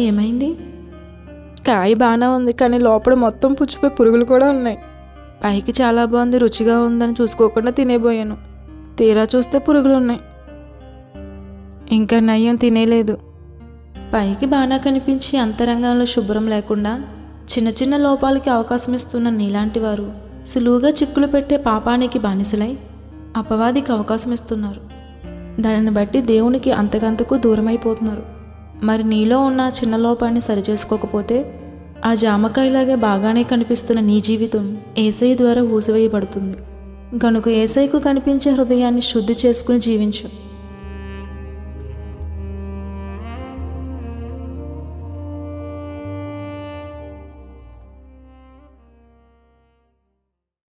ఏమైంది? కాయ బాగానే ఉంది, కానీ లోపల మొత్తం పుచ్చిపోయి పురుగులు కూడా ఉన్నాయి. పైకి చాలా బాగుంది, రుచిగా ఉందని చూసుకోకుండా తినేపోయాను. తీరా చూస్తే పురుగులు ఉన్నాయి. ఇంకా నయ్యం తినేలేదు. పైకి బాగా కనిపించి అంతరంగంలో శుభ్రం లేకుండా చిన్న చిన్న లోపాలకి అవకాశం ఇస్తున్న నీలాంటి వారు సులువుగా చిక్కులు పెట్టే పాపానికి బానిసలై అపవాదికి అవకాశం ఇస్తున్నారు. దానిని బట్టి దేవునికి అంతకంతకు దూరమైపోతున్నారు. మరి నీలో ఉన్న చిన్న లోపాన్ని సరిచేసుకోకపోతే ఆ జామకాయలాగే బాగానే కనిపిస్తున్న నీ జీవితం యేసయ్య ద్వారా ఊసివేయబడుతుంది. కనుక యేసయ్యకు కనిపించే హృదయాన్ని శుద్ధి చేసుకుని జీవించు.